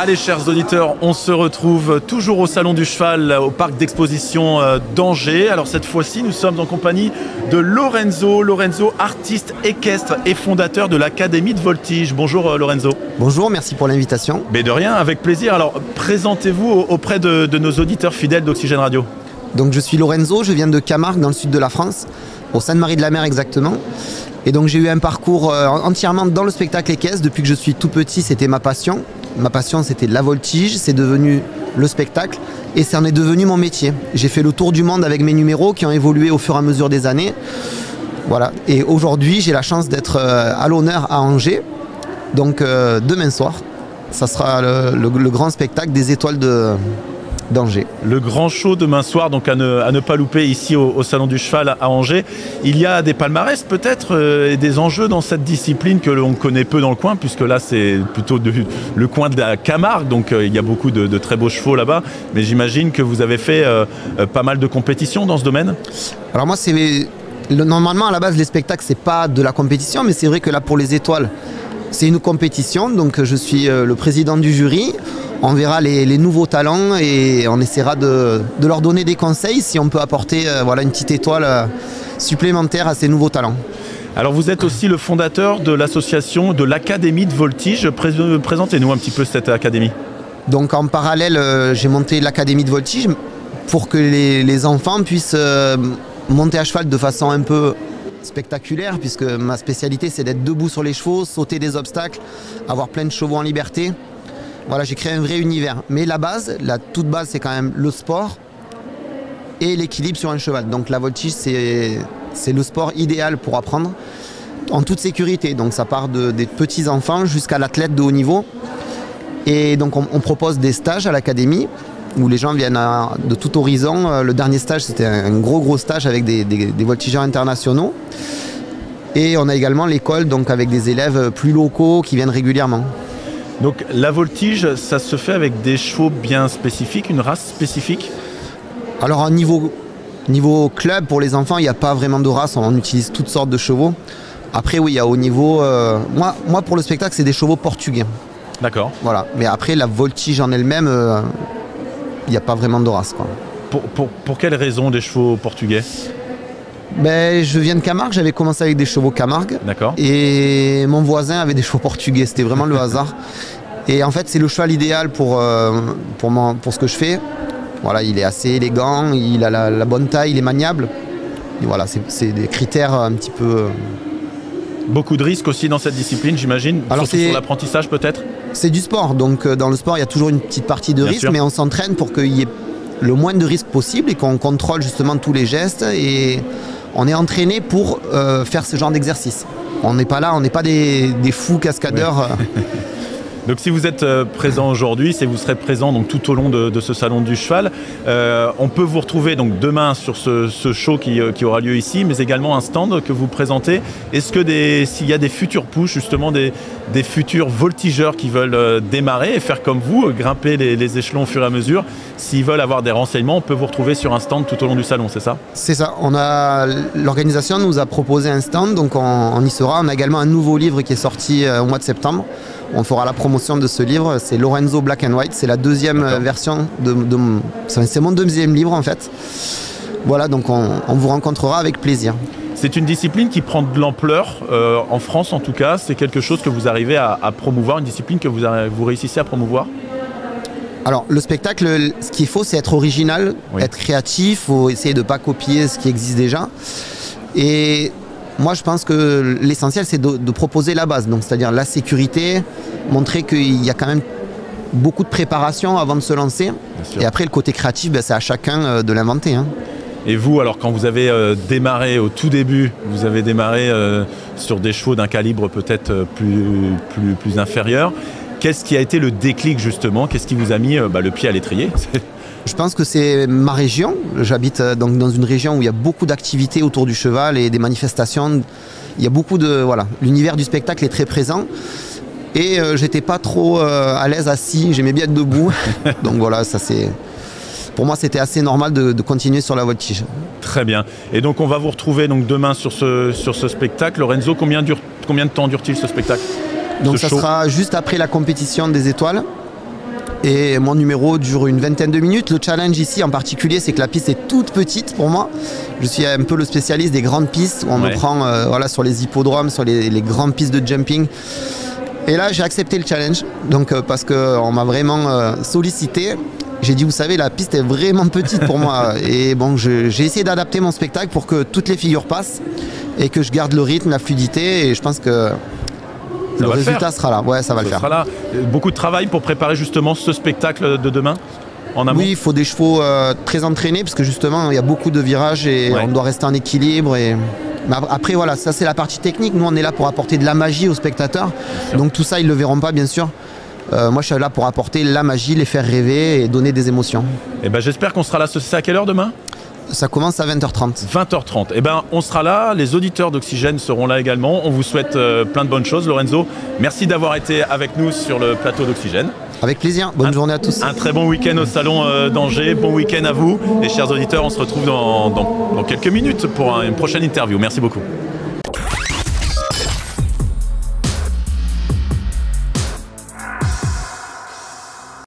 Allez, chers auditeurs, on se retrouve toujours au Salon du Cheval, au parc d'exposition d'Angers. Alors cette fois-ci, nous sommes en compagnie de Lorenzo. Lorenzo, artiste équestre et fondateur de l'Académie de Voltige. Bonjour Lorenzo. Bonjour, merci pour l'invitation. Mais de rien, avec plaisir. Alors présentez-vous auprès de nos auditeurs fidèles d'Oxygène Radio. Donc je suis Lorenzo, je viens de Camargue dans le sud de la France, au Sainte-Marie-de-la-Mer exactement. Et donc j'ai eu un parcours entièrement dans le spectacle équestre. Depuis que je suis tout petit, c'était ma passion. Ma passion, c'était la voltige, c'est devenu le spectacle et ça en est devenu mon métier. J'ai fait le tour du monde avec mes numéros qui ont évolué au fur et à mesure des années. Voilà. Et aujourd'hui, j'ai la chance d'être à l'honneur à Angers. Donc demain soir, ça sera le grand spectacle des étoiles d'Angers. Le grand show demain soir, donc à ne pas louper ici au Salon du Cheval à Angers. Il y a des palmarès peut-être et des enjeux dans cette discipline que l'on connaît peu dans le coin, puisque là c'est plutôt le coin de la Camargue, donc il y a beaucoup de très beaux chevaux là-bas. Mais j'imagine que vous avez fait pas mal de compétitions dans ce domaine. Alors moi, normalement à la base les spectacles c'est pas de la compétition, mais c'est vrai que là pour les étoiles c'est une compétition, donc je suis le président du jury. On verra les nouveaux talents et on essaiera de leur donner des conseils si on peut apporter une petite étoile supplémentaire à ces nouveaux talents. Alors vous êtes aussi le fondateur de l'association de l'Académie de Voltige. Présentez-nous un petit peu cette académie. Donc en parallèle, j'ai monté l'Académie de Voltige pour que les enfants puissent monter à cheval de façon un peu spectaculaire, puisque ma spécialité c'est d'être debout sur les chevaux, sauter des obstacles, avoir plein de chevaux en liberté. Voilà, j'ai créé un vrai univers. Mais la toute base, c'est quand même le sport et l'équilibre sur un cheval. Donc la voltige, c'est le sport idéal pour apprendre en toute sécurité. Donc ça part des petits enfants jusqu'à l'athlète de haut niveau. Et donc on propose des stages à l'académie où les gens viennent de tout horizon. Le dernier stage, c'était un gros stage avec des voltigeurs internationaux. Et on a également l'école, donc avec des élèves plus locaux qui viennent régulièrement. Donc la voltige, ça se fait avec des chevaux bien spécifiques, une race spécifique? Alors niveau club, pour les enfants, il n'y a pas vraiment de race, on utilise toutes sortes de chevaux. Après oui, il y a au niveau... Moi pour le spectacle, c'est des chevaux portugais. D'accord. Voilà. Mais après la voltige en elle-même, il n'y a pas vraiment de race, quoi. Pour quelles raisons des chevaux portugais? Je viens de Camargue, j'avais commencé avec des chevaux Camargue. D'accord. Et mon voisin avait des chevaux portugais, c'était vraiment le hasard. Et en fait, c'est le cheval idéal pour ce que je fais. Voilà, il est assez élégant, il a la bonne taille, il est maniable. Et voilà, c'est des critères un petit peu... Beaucoup de risques aussi dans cette discipline, j'imagine. Alors surtout sur l'apprentissage peut-être? C'est du sport, donc dans le sport, il y a toujours une petite partie de risque, mais on s'entraîne pour qu'il y ait le moins de risques possible et qu'on contrôle justement tous les gestes. Et on est entraîné pour faire ce genre d'exercice. On n'est pas là, on n'est pas des fous cascadeurs. Oui. Donc si vous êtes présent aujourd'hui, c'est vous serez présent donc, tout au long de ce salon du cheval. On peut vous retrouver donc, demain sur ce show qui aura lieu ici, mais également un stand que vous présentez. Est-ce que s'il y a des futurs pushs, justement des futurs voltigeurs qui veulent démarrer et faire comme vous, grimper les échelons au fur et à mesure, s'ils veulent avoir des renseignements, on peut vous retrouver sur un stand tout au long du salon, c'est ça? C'est ça. L'organisation nous a proposé un stand, donc on y sera. On a également un nouveau livre qui est sorti au mois de septembre. On fera la promotion de ce livre, c'est Lorenzo Black and White, c'est la deuxième version c'est mon deuxième livre en fait. Voilà, donc on vous rencontrera avec plaisir. C'est une discipline qui prend de l'ampleur, en France en tout cas, c'est quelque chose que vous arrivez à promouvoir, une discipline que vous réussissez à promouvoir? Alors le spectacle, ce qu'il faut c'est être original, être créatif, il faut essayer de ne pas copier ce qui existe déjà. Et moi, je pense que l'essentiel, c'est de proposer la base, donc c'est-à-dire la sécurité, montrer qu'il y a quand même beaucoup de préparation avant de se lancer. Et après, le côté créatif, c'est à chacun de l'inventer. Et vous, alors quand vous avez démarré au tout début, vous avez démarré sur des chevaux d'un calibre peut-être plus inférieur. Qu'est-ce qui a été le déclic justement? Qu'est-ce qui vous a mis le pied à l'étrier? Je pense que c'est ma région. J'habite donc dans une région où il y a beaucoup d'activités autour du cheval et des manifestations. Il y a beaucoup de... Voilà, l'univers du spectacle est très présent. Et j'étais pas trop à l'aise assis, j'aimais bien être debout. Donc voilà, ça c'est... Pour moi, c'était assez normal de continuer sur la voltige. Très bien. Et donc, on va vous retrouver donc, demain sur ce spectacle. Lorenzo, combien de temps dure-t-il ce spectacle? Donc ça sera juste après la compétition des étoiles. Et mon numéro dure une vingtaine de minutes. Le challenge ici en particulier, c'est que la piste est toute petite pour moi. Je suis un peu le spécialiste des grandes pistes où on me prend voilà, sur les hippodromes, sur les grandes pistes de jumping. Et là, j'ai accepté le challenge donc, parce qu'on m'a vraiment sollicité. J'ai dit, vous savez, la piste est vraiment petite pour moi. Et bon, j'ai essayé d'adapter mon spectacle pour que toutes les figures passent et que je garde le rythme, la fluidité. Et je pense que le résultat sera là. Ouais, ça va le faire. Sera là. Beaucoup de travail pour préparer justement ce spectacle de demain en amont. Oui, il faut des chevaux très entraînés parce que justement, il y a beaucoup de virages et on doit rester en équilibre. Mais après, voilà, ça c'est la partie technique. Nous, on est là pour apporter de la magie aux spectateurs. Donc tout ça, ils ne le verront pas, bien sûr. Moi, je suis là pour apporter la magie, les faire rêver et donner des émotions. Et ben, j'espère qu'on sera là. C'est à quelle heure demain ? Ça commence à 20h30. 20h30. Eh ben, on sera là. Les auditeurs d'Oxygène seront là également. On vous souhaite plein de bonnes choses, Lorenzo. Merci d'avoir été avec nous sur le plateau d'Oxygène. Avec plaisir. Bonne journée à tous. Un très bon week-end au Salon d'Angers. Bon week-end à vous. Et chers auditeurs, on se retrouve dans quelques minutes pour une prochaine interview. Merci beaucoup.